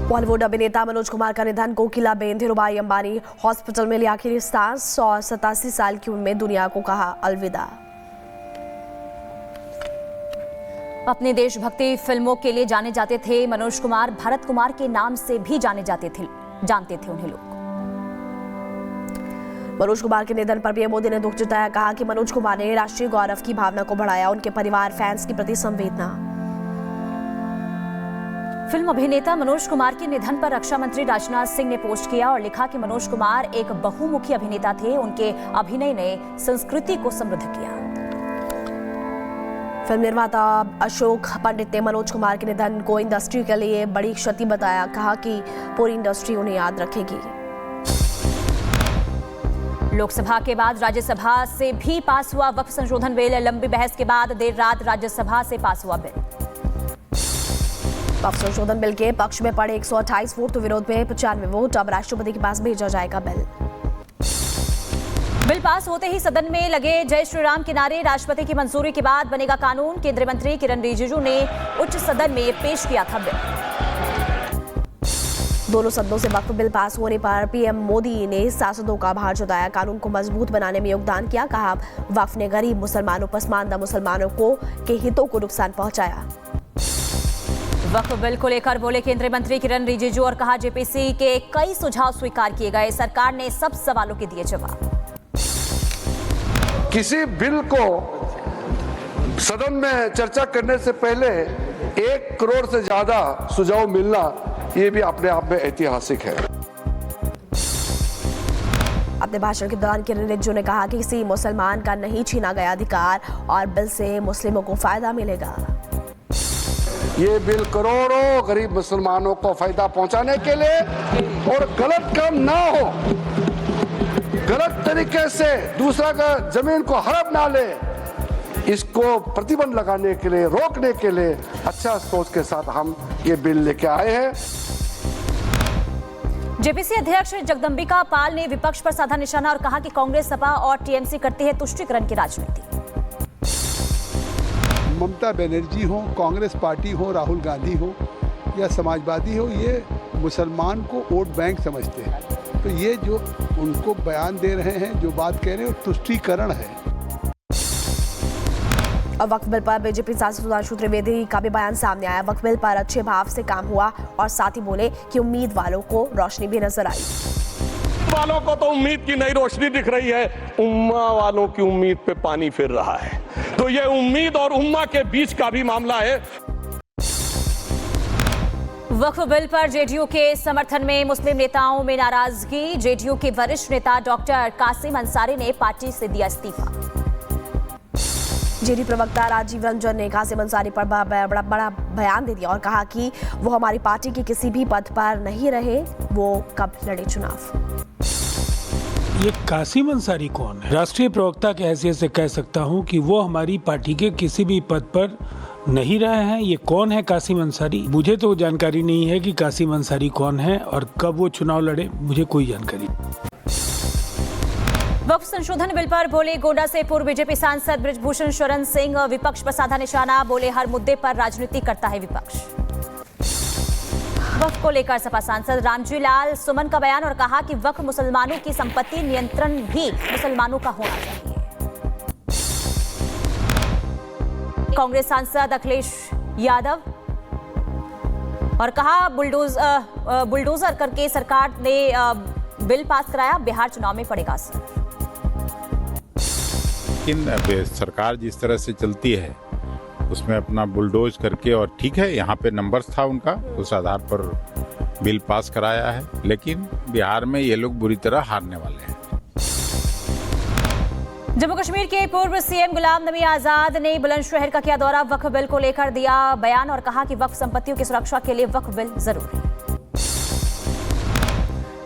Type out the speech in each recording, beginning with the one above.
बॉलीवुड अभिनेता मनोज कुमार का निधन। कोकिलाबेन धीरूभाई अंबानी हॉस्पिटल में लिया आखिरी सांस और 87 साल की उम्र में दुनिया को कहा अलविदा। अपनी देशभक्ति फिल्मों के लिए जाने जाते थे मनोज कुमार। भरत कुमार के नाम से भी जानते थे उन्हें लोग। मनोज कुमार के निधन पर पीएम मोदी ने दुख जताया। कहा कि मनोज कुमार ने राष्ट्रीय गौरव की भावना को बढ़ाया। उनके परिवार फैंस के प्रति संवेदना। फिल्म अभिनेता मनोज कुमार के निधन पर रक्षा मंत्री राजनाथ सिंह ने पोस्ट किया और लिखा कि मनोज कुमार एक बहुमुखी अभिनेता थे। उनके अभिनय ने संस्कृति को समृद्ध किया। फिल्म निर्माता अशोक पंडित ने मनोज कुमार के निधन को इंडस्ट्री के लिए बड़ी क्षति बताया। कहा कि पूरी इंडस्ट्री उन्हें याद रखेगी। लोकसभा के बाद राज्यसभा से भी पास हुआ वक्फ संशोधन बिल। लंबी बहस के बाद देर रात राज्यसभा से पास हुआ बिल। वक्फ संशोधन बिल के पक्ष में पड़े 128 वोट तो विरोध में 95 वोट। अब राष्ट्रपति के पास भेजा जाएगा बिल। बिल पास होते ही सदन में लगे जय श्री राम के नारे। राष्ट्रपति की मंजूरी के बाद बनेगा कानून। केंद्रीय मंत्री किरण रिजिजू ने उच्च सदन में पेश किया था बिल। दोनों सदनों से वक्फ बिल पास होने पर पीएम मोदी ने सांसदों का आभार जताया। कानून को मजबूत बनाने में योगदान किया। कहा वक्फ ने गरीब मुसलमानों, पसमानदा मुसलमानों के हितों को नुकसान पहुंचाया। वक्फ बिल को लेकर बोले केंद्रीय मंत्री किरण रिजिजू और कहा जेपीसी के कई सुझाव स्वीकार किए गए। सरकार ने सब सवालों के दिए जवाब। किसी बिल को सदन में चर्चा करने से पहले 1 करोड़ से ज्यादा सुझाव मिलना ये भी अपने आप में ऐतिहासिक है। अपने भाषण के दौरान किरण रिजिजू ने कहा कि किसी मुसलमान का नहीं छीना गया अधिकार और बिल से मुस्लिमों को फायदा मिलेगा। ये बिल करोड़ों गरीब मुसलमानों को फायदा पहुंचाने के लिए और गलत काम ना हो, गलत तरीके से दूसरा का जमीन को हड़प ना ले, इसको प्रतिबंध लगाने के लिए, रोकने के लिए अच्छा सोच के साथ हम ये बिल लेके आए हैं। जेपीसी अध्यक्ष जगदंबिका पाल ने विपक्ष पर साधा निशाना और कहा कि कांग्रेस, सपा और टीएमसी करती है तुष्टीकरण की राजनीति। ममता बनर्जी हो, कांग्रेस पार्टी हो, राहुल गांधी हो या समाजवादी हो, ये मुसलमान को वोट बैंक समझते हैं। तो ये जो उनको बयान दे रहे हैं, जो बात कह रहे हैं, वो तुष्टीकरण है। और वक्फ बिल पर बीजेपी सांसद सुधांशु त्रिवेदी का भी बयान सामने आया। वक्फ बिल पर अच्छे भाव से काम हुआ और साथ ही बोले कि उम्मीद वालों को रोशनी भी नजर आई। वालों को तो उम्मीद की नई रोशनी दिख रही है, उम्मा वालों की उम्मीद पे पानी फिर रहा है। तो ये उम्मीद और उम्मा के बीच का भी मामला है। वक्फ बिल पर जेडीयू के समर्थन में मुस्लिम नेताओं में नाराजगी। जेडीयू के वरिष्ठ नेता डॉक्टर कासिम अंसारी ने पार्टी से दिया इस्तीफा। जेडीयू प्रवक्ता राजीव रंजन ने कासिम अंसारी पर बड़ा बयान दे दिया और कहा कि वो हमारी पार्टी के किसी भी पद पर नहीं रहे, वो कब लड़े चुनाव। ये कासिम अंसारी कौन है? राष्ट्रीय प्रवक्ता की हैसियत से कह सकता हूं कि वो हमारी पार्टी के किसी भी पद पर नहीं रहे हैं। ये कौन है कासिम अंसारी? मुझे तो जानकारी नहीं है कि कासिम अंसारी कौन है और कब वो चुनाव लड़े, मुझे कोई जानकारी नहीं। वक्फ संशोधन बिल पर बोले गोंडा से पूर्व बीजेपी सांसद बृजभूषण शरण सिंह। विपक्ष पर साधा निशाना। बोले हर मुद्दे पर राजनीति करता है विपक्ष। वक्फ को लेकर सपा सांसद रामजी लाल सुमन का बयान और कहा कि वक्फ मुसलमानों की संपत्ति, नियंत्रण भी मुसलमानों का होना चाहिए। कांग्रेस सांसद अखिलेश यादव और कहा बुलडोजर करके सरकार ने बिल पास कराया, बिहार चुनाव में पड़ेगा असर। लेकिन सरकार जिस तरह से चलती है उसमें अपना बुलडोज करके, और ठीक है यहाँ पे नंबर्स था उनका, उस आधार पर बिल पास कराया है। लेकिन बिहार में ये लोग बुरी तरह हारने वाले हैं। जम्मू कश्मीर के पूर्व सीएम गुलाम नबी आजाद ने बुलंदशहर का किया दौरा। वक्फ बिल को लेकर दिया बयान और कहा कि वक्फ संपत्तियों की सुरक्षा के लिए वक्फ बिल जरूरी।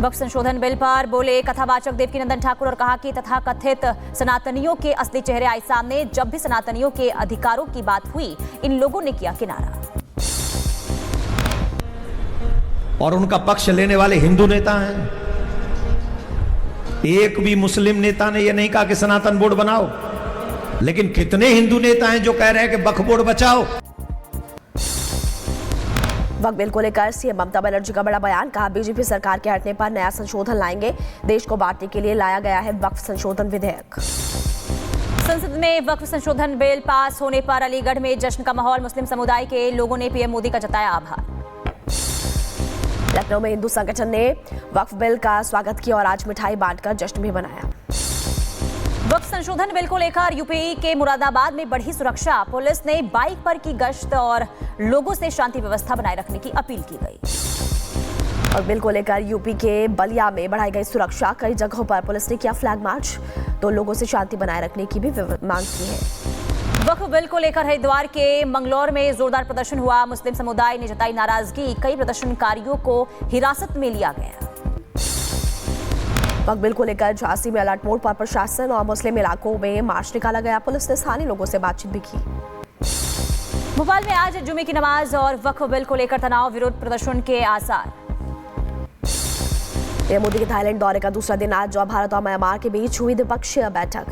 वक्फ संशोधन बिल पर बोले कथावाचक देवकीनंदन ठाकुर और कहा कि तथाकथित सनातनियों के असली चेहरे आए सामने। जब भी सनातनियों के अधिकारों की बात हुई, इन लोगों ने किया किनारा। और उनका पक्ष लेने वाले हिंदू नेता हैं। एक भी मुस्लिम नेता ने यह नहीं कहा कि सनातन बोर्ड बनाओ, लेकिन कितने हिंदू नेता हैं जो कह रहे हैं कि वक्फ बोर्ड बचाओ। वक्फ बिल को लेकर सीएम ममता बनर्जी का बड़ा बयान, कहा बीजेपी सरकार के हटने पर नया संशोधन लाएंगे, देश को बांटने के लिए लाया गया है वक्फ संशोधन विधेयक। संसद में वक्फ संशोधन बिल पास होने पर अलीगढ़ में जश्न का माहौल, मुस्लिम समुदाय के लोगों ने पीएम मोदी का जताया आभार। लखनऊ में हिंदू संगठन ने वक्फ बिल का स्वागत किया और आज मिठाई बांटकर जश्न भी मनाया। वक्फ संशोधन बिल को लेकर यूपी के मुरादाबाद में बढ़ी सुरक्षा, पुलिस ने बाइक पर की गश्त और लोगों से शांति व्यवस्था बनाए रखने की अपील की गई। और बिल को लेकर यूपी के बलिया में बढ़ाई गई सुरक्षा, कई जगहों पर पुलिस ने किया फ्लैग मार्च, तो लोगों से शांति बनाए रखने की भी मांग की है। वक्फ बिल को लेकर हरिद्वार के मंगलौर में जोरदार प्रदर्शन हुआ, मुस्लिम समुदाय ने जताई नाराजगी, कई प्रदर्शनकारियों को हिरासत में लिया गया। वक्फ बिल को लेकर झांसी में अलर्ट मोड पर प्रशासन और मुस्लिम इलाकों में मार्च निकाला गया, पुलिस ने स्थानीय लोगों से बातचीत भी की। भोपाल में आज जुमे की नमाज और वक्फ बिल को लेकर तनाव, विरोध प्रदर्शन के आसार। पीएम मोदी के थाईलैंड दौरे का दूसरा दिन आज भारत और म्यांमार के बीच हुई द्विपक्षीय बैठक।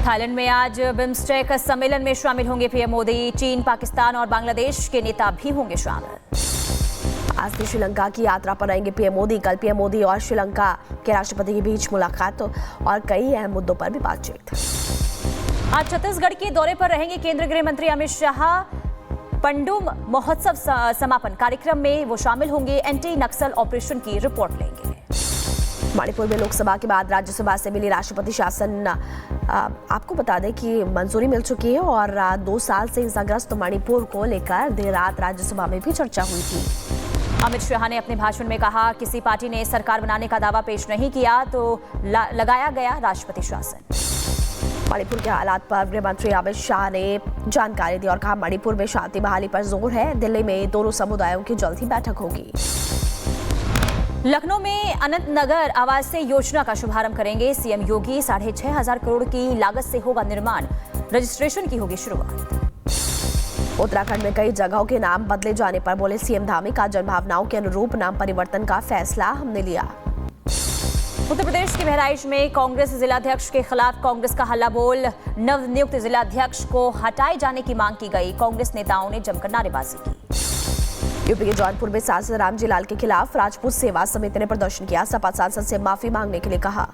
थाईलैंड में आज बिम्स्टेक सम्मेलन में शामिल होंगे पीएम मोदी, चीन, पाकिस्तान और बांग्लादेश के नेता भी होंगे शामिल। आज से श्रीलंका की यात्रा पर रहेंगे पीएम मोदी, कल पीएम मोदी और श्रीलंका के राष्ट्रपति के बीच मुलाकात और कई अहम मुद्दों पर भी बातचीत। आज छत्तीसगढ़ के दौरे पर रहेंगे केंद्रीय गृह मंत्री अमित शाह, पंडुम महोत्सव समापन कार्यक्रम में वो शामिल होंगे, एंटी नक्सल ऑपरेशन की रिपोर्ट लेंगे। मणिपुर में लोकसभा के बाद राज्यसभा से मिली राष्ट्रपति शासन, आपको बता दें कि मंजूरी मिल चुकी है और 2 साल से हिंसाग्रस्त मणिपुर को लेकर देर रात राज्यसभा में भी चर्चा हुई थी। अमित शाह ने अपने भाषण में कहा, किसी पार्टी ने सरकार बनाने का दावा पेश नहीं किया तो लगाया गया राष्ट्रपति शासन। मणिपुर के हालात पर गृह मंत्री अमित शाह ने जानकारी दी और कहा, मणिपुर में शांति बहाली पर जोर है, दिल्ली में दोनों समुदायों की जल्द ही बैठक होगी। लखनऊ में अनंत नगर आवासीय योजना का शुभारंभ करेंगे सीएम योगी, 6,500 करोड़ की लागत से होगा निर्माण, रजिस्ट्रेशन की होगी शुरुआत। उत्तराखंड में कई जगहों के नाम बदले जाने पर बोले सीएम धामी, का जनभावनाओं के अनुरूप नाम परिवर्तन का फैसला हमने लिया। उत्तर प्रदेश के बहराइच में कांग्रेस जिलाध्यक्ष के खिलाफ कांग्रेस का हल्ला बोल, नवनियुक्त जिलाध्यक्ष को हटाए जाने की मांग की गई, कांग्रेस नेताओं ने जमकर नारेबाजी की। यूपी के जौनपुर में सांसद रामजी लाल के खिलाफ राजपूत सेवा समिति ने प्रदर्शन किया, सपा सांसद से माफी मांगने के लिए कहा।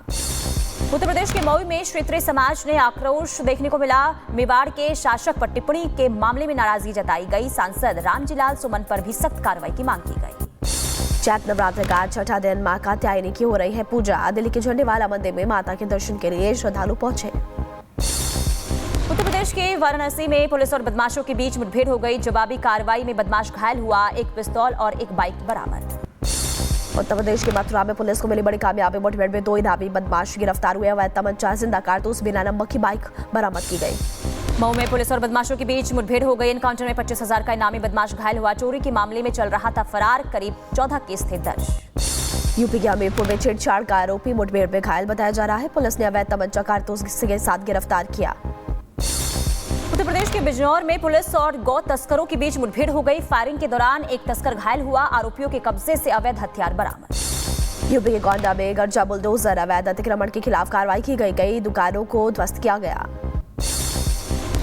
उत्तर प्रदेश के मऊ में क्षेत्रीय समाज ने आक्रोश देखने को मिला, मेवाड़ के शासक पर टिप्पणी के मामले में नाराजगी जताई गई, सांसद रामजी लाल सुमन पर भी सख्त कार्रवाई की मांग की गई। चैत नवरात्र का 6ठा दिन मां कात्यायनी की हो रही है पूजा, दिल्ली के झंडेवाला मंदिर में माता के दर्शन के लिए श्रद्धालु पहुंचे। उत्तर प्रदेश के वाराणसी में पुलिस और बदमाशों के बीच मुठभेड़ हो गई, जवाबी कार्रवाई में बदमाश घायल हुआ, एक पिस्तौल और एक बाइक बरामद। उत्तर प्रदेश के मथुरा में पुलिस को मिली बड़ी कामयाबी, मुठभेड़ में 2 इनामी बदमाश गिरफ्तार हुए, अवैध तमंचा, जिंदा कारतूस, बिना नंबर की बाइक बरामद की गई। मऊ में पुलिस और बदमाशों के बीच मुठभेड़ हो गई, एनकाउंटर में 25,000 का इनामी बदमाश घायल हुआ, चोरी के मामले में चल रहा था फरार, करीब 14 केस थे दर्ज। यूपी के हमीरपुर में छेड़छाड़ का आरोपी मुठभेड़ में घायल बताया जा रहा है, पुलिस ने अवैध तमंचा कारतूस के साथ गिरफ्तार किया। उत्तर प्रदेश के बिजनौर में पुलिस और गौ तस्करों के बीच मुठभेड़ हो गई, फायरिंग के दौरान एक तस्कर घायल हुआ, आरोपियों के कब्जे से अवैध हथियार बरामद। यूपी के गोंडा में गर्जा बुलडोजर अवैध अतिक्रमण के खिलाफ कार्रवाई की गई, कई दुकानों को ध्वस्त किया गया।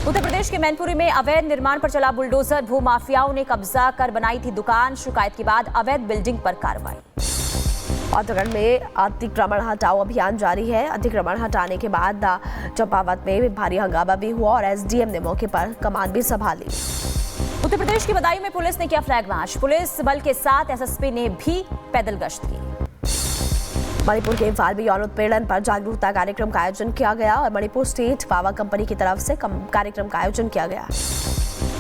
उत्तर प्रदेश के मैनपुरी में अवैध निर्माण पर चला बुलडोजर, भूमाफियाओं ने कब्जा कर बनाई थी दुकान, शिकायत के बाद अवैध बिल्डिंग पर कार्रवाई। उत्तराखंड में अतिक्रमण हटाओ अभियान जारी है, अतिक्रमण हटाने के बाद चंपावत में भारी हंगामा भी हुआ और एसडीएम ने मौके पर कमान भी संभाली। उत्तर प्रदेश की बदायूं में पुलिस ने किया फ्लैग मार्च, पुलिस बल के साथ एसएसपी ने भी पैदल गश्त की। मणिपुर के इम्फाल में यौन उत्पीड़न पर जागरूकता कार्यक्रम का आयोजन किया गया और मणिपुर स्टेट पावर कंपनी की तरफ से कार्यक्रम का आयोजन किया गया।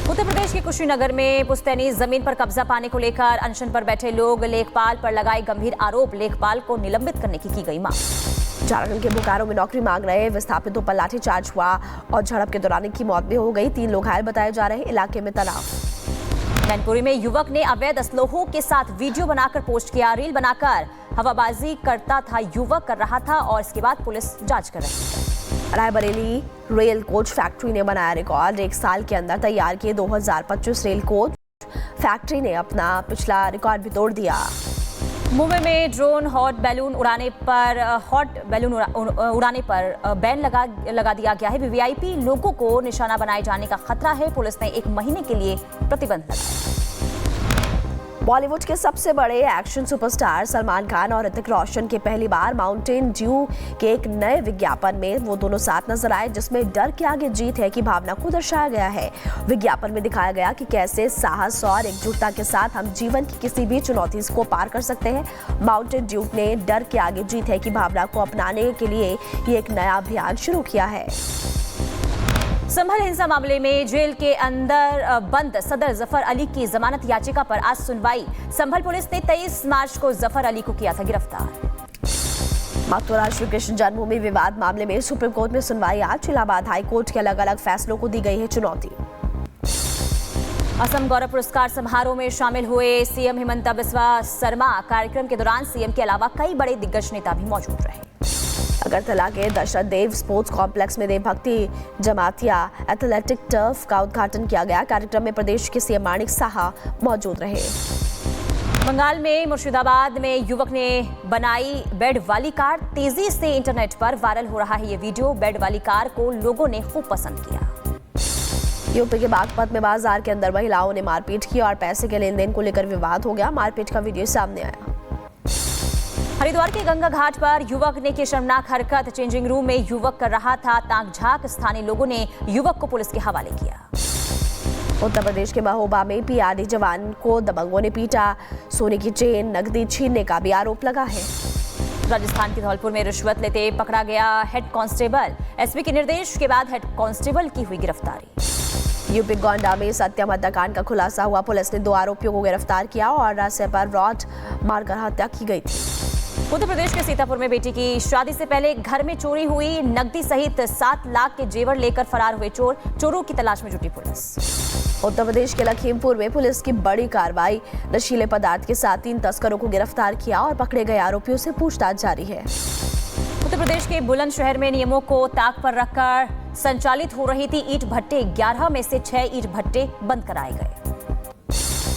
उत्तर प्रदेश के कुशीनगर में पुश्तैनी जमीन पर कब्जा पाने को लेकर अनशन पर बैठे लोग, लेखपाल पर लगाए गंभीर आरोप, लेखपाल को निलंबित करने की गई मांग। झारखंड के बोकारो में नौकरी मांग रहे विस्थापितों पर लाठीचार्ज हुआ और झड़प के दौरान की मौत भी हो गई, 3 लोग घायल बताए जा रहे, इलाके में तनाव। मैनपुरी में युवक ने अवैध असलोहों के साथ वीडियो बनाकर पोस्ट किया, रील बनाकर हवाबाजी करता था युवक, कर रहा था और इसके बाद पुलिस जांच कर रही है। रायबरेली रेल कोच फैक्ट्री ने बनाया रिकॉर्ड, 1 साल के अंदर तैयार किए 2025 रेल कोच, फैक्ट्री ने अपना पिछला रिकॉर्ड भी तोड़ दिया। मुंबई में ड्रोन हॉट बैलून उड़ाने पर बैन लगा दिया गया है। वीवीआईपी लोगों को निशाना बनाए जाने का खतरा है। पुलिस ने 1 महीने के लिए प्रतिबंध लगाया। बॉलीवुड के सबसे बड़े एक्शन सुपरस्टार सलमान खान और ऋतिक रोशन के पहली बार माउंटेन ड्यू के एक नए विज्ञापन में वो दोनों साथ नजर आए, जिसमें डर के आगे जीत है की भावना को दर्शाया गया है। विज्ञापन में दिखाया गया कि कैसे साहस और एकजुटता के साथ हम जीवन की किसी भी चुनौती को पार कर सकते हैं। माउंटेन ड्यू ने डर के आगे जीत है की भावना को अपनाने के लिए ये एक नया अभियान शुरू किया है। संभल हिंसा मामले में जेल के अंदर बंद सदर जफर अली की जमानत याचिका पर आज सुनवाई। संभल पुलिस ने 23 मार्च को जफर अली को किया था गिरफ्तार। मथुरा श्री कृष्ण जन्मभूमि विवाद मामले में सुप्रीम कोर्ट में सुनवाई आज। इलाहाबाद हाई कोर्ट के अलग अलग फैसलों को दी गई है चुनौती। असम गौरव पुरस्कार समारोह में शामिल हुए सीएम हिमंता बिस्वा शर्मा। कार्यक्रम के दौरान सीएम के अलावा कई बड़े दिग्गज नेता भी मौजूद रहे। अगरतला के दशरथ देव स्पोर्ट्स कॉम्प्लेक्स में देवभक्ति जमातिया एथलेटिक टर्फ का उद्घाटन किया गया। कार्यक्रम में प्रदेश के सीएम माणिक साहा मौजूद रहे। बंगाल में मुर्शिदाबाद में युवक ने बनाई बेड वाली कार। तेजी से इंटरनेट पर वायरल हो रहा है ये वीडियो। बेड वाली कार को लोगों ने खूब पसंद किया। यूपी के बागपत में बाजार के अंदर महिलाओं ने मारपीट की और पैसे के लेन देन को लेकर विवाद हो गया। मारपीट का वीडियो सामने आया। हरिद्वार के गंगा घाट पर युवक ने की शर्मनाक हरकत। चेंजिंग रूम में युवक कर रहा था ताक झाक। स्थानीय लोगों ने युवक को पुलिस के हवाले किया। उत्तर प्रदेश के महोबा में पीआरडी जवान को दबंगों ने पीटा। सोने की चेन नकदी छीनने का भी आरोप लगा है। राजस्थान के धौलपुर में रिश्वत लेते पकड़ा गया हेड कांस्टेबल। एसपी के निर्देश के बाद हेड कांस्टेबल की हुई गिरफ्तारी। यूपी गोंडा में सत्यम हत्याकांड का खुलासा हुआ। पुलिस ने 2 आरोपियों को गिरफ्तार किया और रास्ते पर रॉड मारकर हत्या की गई थी। उत्तर प्रदेश के सीतापुर में बेटी की शादी से पहले घर में चोरी हुई। नकदी सहित 7 लाख के जेवर लेकर फरार हुए चोर। चोरों की तलाश में जुटी पुलिस। उत्तर प्रदेश के लखीमपुर में पुलिस की बड़ी कार्रवाई। नशीले पदार्थ के साथ 3 तस्करों को गिरफ्तार किया और पकड़े गए आरोपियों से पूछताछ जारी है। उत्तर प्रदेश के बुलंदशहर में नियमों को ताक पर रखकर संचालित हो रही थी ईंट भट्टे। 11 में से 6 ईंट भट्टे बंद कराए गए।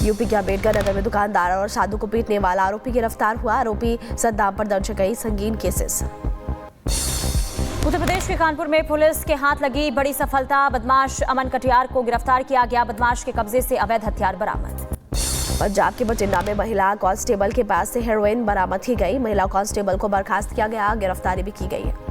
यूपी के अम्बेडकर नगर में दुकानदार और साधु को पीटने वाला आरोपी गिरफ्तार हुआ। आरोपी सद्दाम पर दर्ज कई संगीन केसेस। उत्तर प्रदेश के कानपुर में पुलिस के हाथ लगी बड़ी सफलता। बदमाश अमन कटियार को गिरफ्तार किया गया। बदमाश के कब्जे से अवैध हथियार बरामद। पंजाब के बठिंडा में महिला कांस्टेबल के पास से हेरोइन बरामद की गई। महिला कांस्टेबल को बर्खास्त किया गया। गिरफ्तारी भी की गई है।